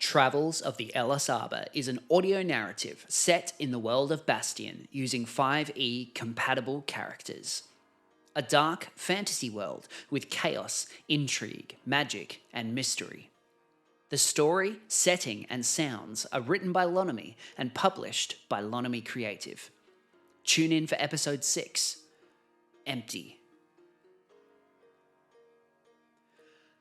Travels of the Ellis Arbor is an audio narrative set in the world of Bastion using 5e compatible characters. A dark fantasy world with chaos, intrigue, magic, and mystery. The story, setting, and sounds are written by Lonomy and published by lonomy.creative. Tune in for episode 6, Empty.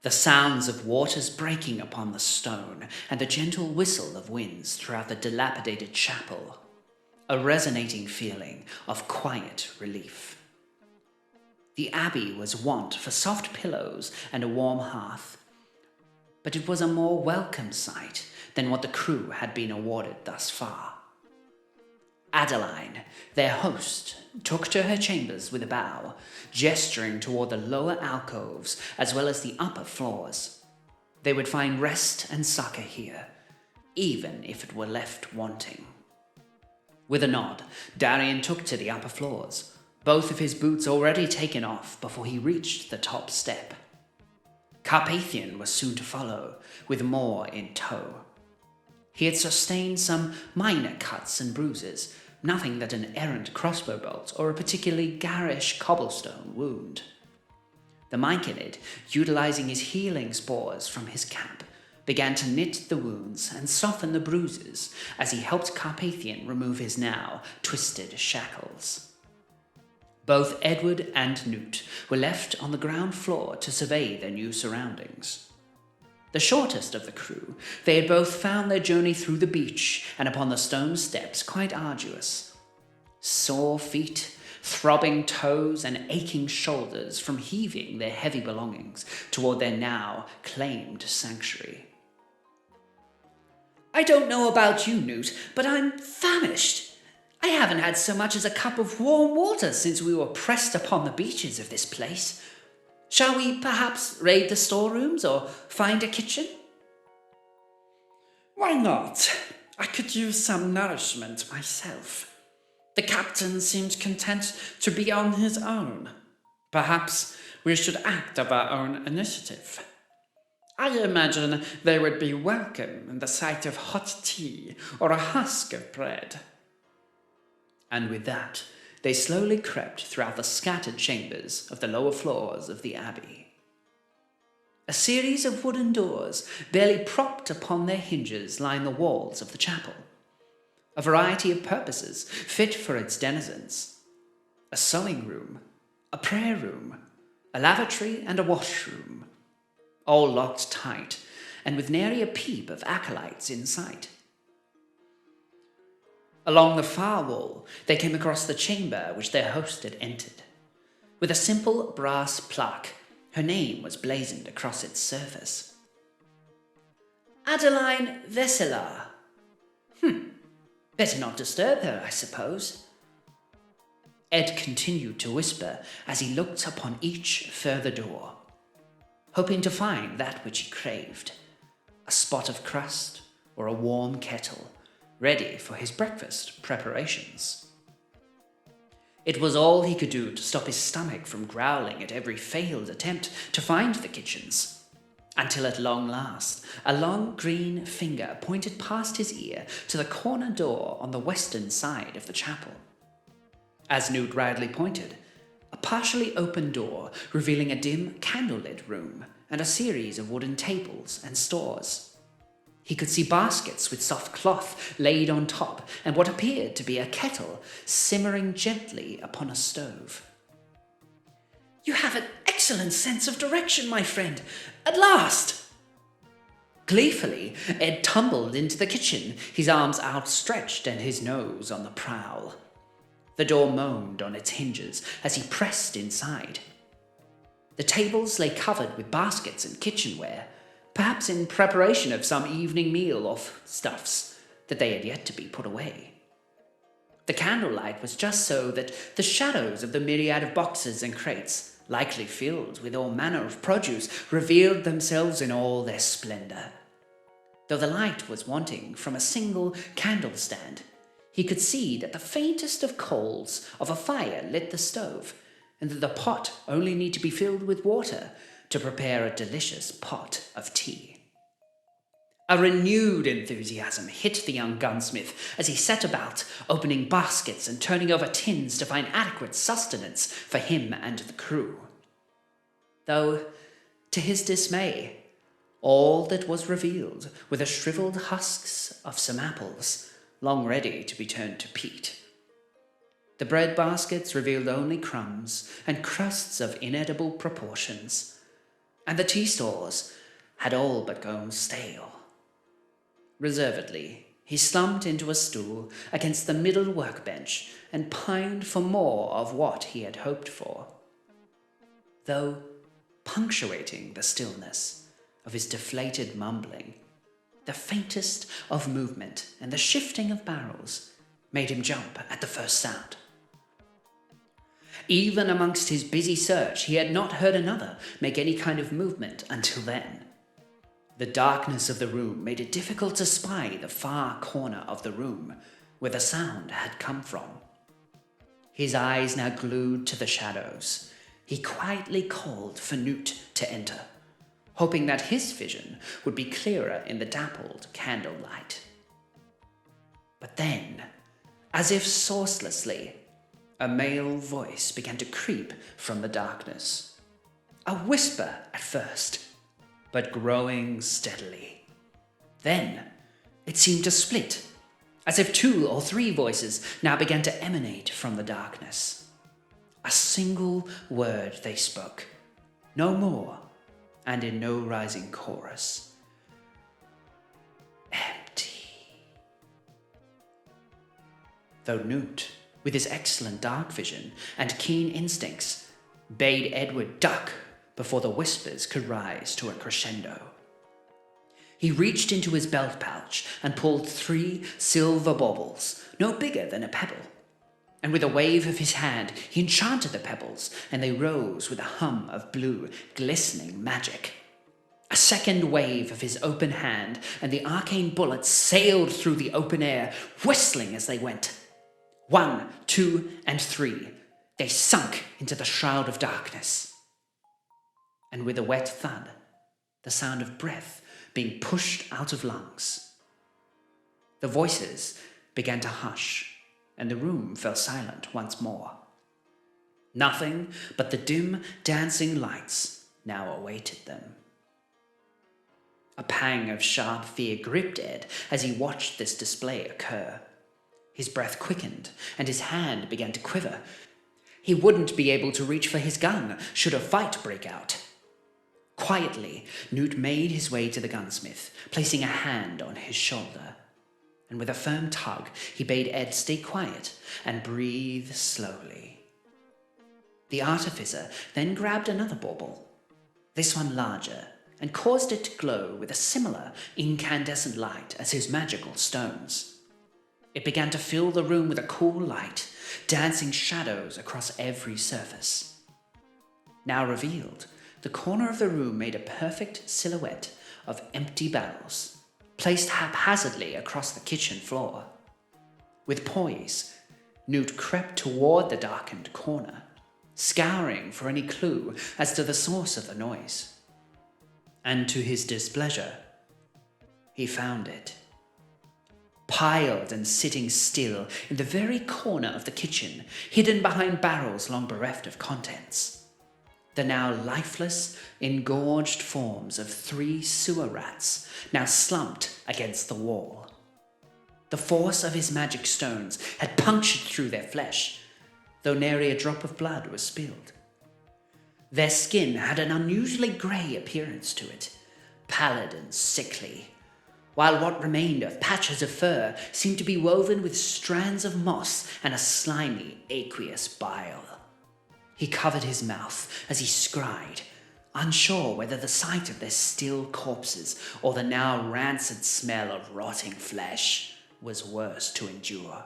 The sounds of waters breaking upon the stone and the gentle whistle of winds throughout the dilapidated chapel. A resonating feeling of quiet relief. The abbey was wont for soft pillows and a warm hearth, but it was a more welcome sight than what the crew had been awarded thus far. Adeline, their host, took to her chambers with a bow, gesturing toward the lower alcoves as well as the upper floors. They would find rest and succor here, even if it were left wanting. With a nod, Darian took to the upper floors, both of his boots already taken off before he reached the top step. Carpathian was soon to follow, with more in tow. He had sustained some minor cuts and bruises, nothing that an errant crossbow bolt or a particularly garish cobblestone wound. The Myconid, utilizing his healing spores from his cap, began to knit the wounds and soften the bruises as he helped Carpathian remove his now twisted shackles. Both Edward and Nout were left on the ground floor to survey their new surroundings. The shortest of the crew, they had both found their journey through the beach and upon the stone steps quite arduous. Sore feet, throbbing toes, and aching shoulders from heaving their heavy belongings toward their now claimed sanctuary. "I don't know about you, Nout, but I'm famished. I haven't had so much as a cup of warm water since we were pressed upon the beaches of this place. Shall we perhaps raid the storerooms or find a kitchen?" "Why not? I could use some nourishment myself. The captain seems content to be on his own. Perhaps we should act of our own initiative. I imagine they would be welcome in the sight of hot tea or a husk of bread." And with that, they slowly crept throughout the scattered chambers of the lower floors of the abbey. A series of wooden doors, barely propped upon their hinges, line the walls of the chapel. A variety of purposes fit for its denizens. A sewing room, a prayer room, a lavatory, and a washroom. All locked tight, and with nary a peep of acolytes in sight. Along the far wall, they came across the chamber which their host had entered. With a simple brass plaque, her name was blazoned across its surface. "Adeline Vesselar. Better not disturb her, I suppose." Ed continued to whisper as he looked upon each further door, hoping to find that which he craved, a spot of crust or a warm kettle, ready for his breakfast preparations. It was all he could do to stop his stomach from growling at every failed attempt to find the kitchens, until at long last, a long green finger pointed past his ear to the corner door on the western side of the chapel. As Nout radly pointed, a partially open door revealing a dim candlelit room and a series of wooden tables and stores. He could see baskets with soft cloth laid on top and what appeared to be a kettle simmering gently upon a stove. "You have an excellent sense of direction, my friend. At last!" Gleefully, Ed tumbled into the kitchen, his arms outstretched and his nose on the prowl. The door moaned on its hinges as he pressed inside. The tables lay covered with baskets and kitchenware, perhaps in preparation of some evening meal or stuffs that they had yet to be put away. The candlelight was just so that the shadows of the myriad of boxes and crates, likely filled with all manner of produce, revealed themselves in all their splendor. Though the light was wanting from a single candle stand, he could see that the faintest of coals of a fire lit the stove, and that the pot only need to be filled with water to prepare a delicious pot of tea. A renewed enthusiasm hit the young gunsmith as he set about opening baskets and turning over tins to find adequate sustenance for him and the crew. Though, to his dismay, all that was revealed were the shriveled husks of some apples, long ready to be turned to peat. The bread baskets revealed only crumbs and crusts of inedible proportions, and the tea stores had all but gone stale. Reservedly, he slumped into a stool against the middle workbench and pined for more of what he had hoped for. Though, punctuating the stillness of his deflated mumbling, the faintest of movement and the shifting of barrels made him jump at the first sound. Even amongst his busy search, he had not heard another make any kind of movement until then. The darkness of the room made it difficult to spy the far corner of the room where the sound had come from. His eyes now glued to the shadows, he quietly called for Nout to enter, hoping that his vision would be clearer in the dappled candlelight. But then, as if sourcelessly, a male voice began to creep from the darkness. A whisper at first, but growing steadily. Then it seemed to split, as if 2 or 3 voices now began to emanate from the darkness. A single word they spoke, no more, and in no rising chorus. Empty. Though Nout, with his excellent dark vision and keen instincts, bade Edward duck before the whispers could rise to a crescendo. He reached into his belt pouch and pulled 3 silver baubles, no bigger than a pebble. And with a wave of his hand, he enchanted the pebbles, and they rose with a hum of blue, glistening magic. A second wave of his open hand, and the arcane bullets sailed through the open air, whistling as they went. 1, 2, and 3, they sunk into the shroud of darkness. And with a wet thud, the sound of breath being pushed out of lungs. The voices began to hush, and the room fell silent once more. Nothing but the dim, dancing lights now awaited them. A pang of sharp fear gripped Ed as he watched this display occur. His breath quickened, and his hand began to quiver. He wouldn't be able to reach for his gun should a fight break out. Quietly, Nout made his way to the gunsmith, placing a hand on his shoulder. And with a firm tug, he bade Ed stay quiet and breathe slowly. The artificer then grabbed another bauble, this one larger, and caused it to glow with a similar incandescent light as his magical stones. It began to fill the room with a cool light, dancing shadows across every surface. Now revealed, the corner of the room made a perfect silhouette of empty barrels, placed haphazardly across the kitchen floor. With poise, Nout crept toward the darkened corner, scouring for any clue as to the source of the noise. And to his displeasure, he found it. Piled and sitting still in the very corner of the kitchen, hidden behind barrels long bereft of contents. The now lifeless, engorged forms of 3 sewer rats now slumped against the wall. The force of his magic stones had punctured through their flesh, though nary a drop of blood was spilled. Their skin had an unusually grey appearance to it, pallid and sickly, while what remained of patches of fur seemed to be woven with strands of moss and a slimy, aqueous bile. He covered his mouth as he scried, unsure whether the sight of their still corpses or the now rancid smell of rotting flesh was worse to endure.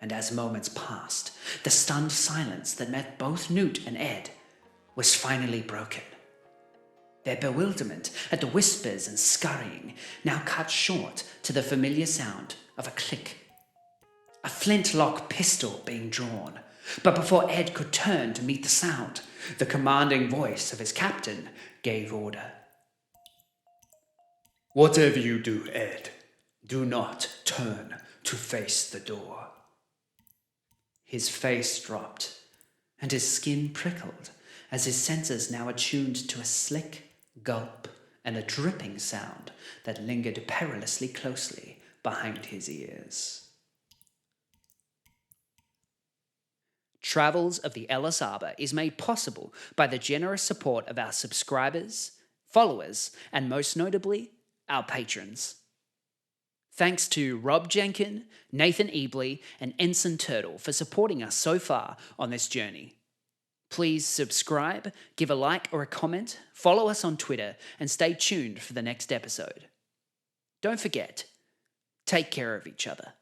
And as moments passed, the stunned silence that met both Nout and Ed was finally broken. Their bewilderment at the whispers and scurrying now cut short to the familiar sound of a click. A flintlock pistol being drawn. But before Ed could turn to meet the sound, the commanding voice of his captain gave order. Whatever you do, Ed, do not turn to face the door. His face dropped, and his skin prickled as his senses now attuned to a slick gulp and a dripping sound that lingered perilously closely behind his ears. Travels of the Ellis Arbor is made possible by the generous support of our subscribers, followers, and most notably, our patrons. Thanks to Rob Jenkin, Nathan Ebley, and Ensign Turtle for supporting us so far on this journey. Please subscribe, give a like or a comment, follow us on Twitter, and stay tuned for the next episode. Don't forget, take care of each other.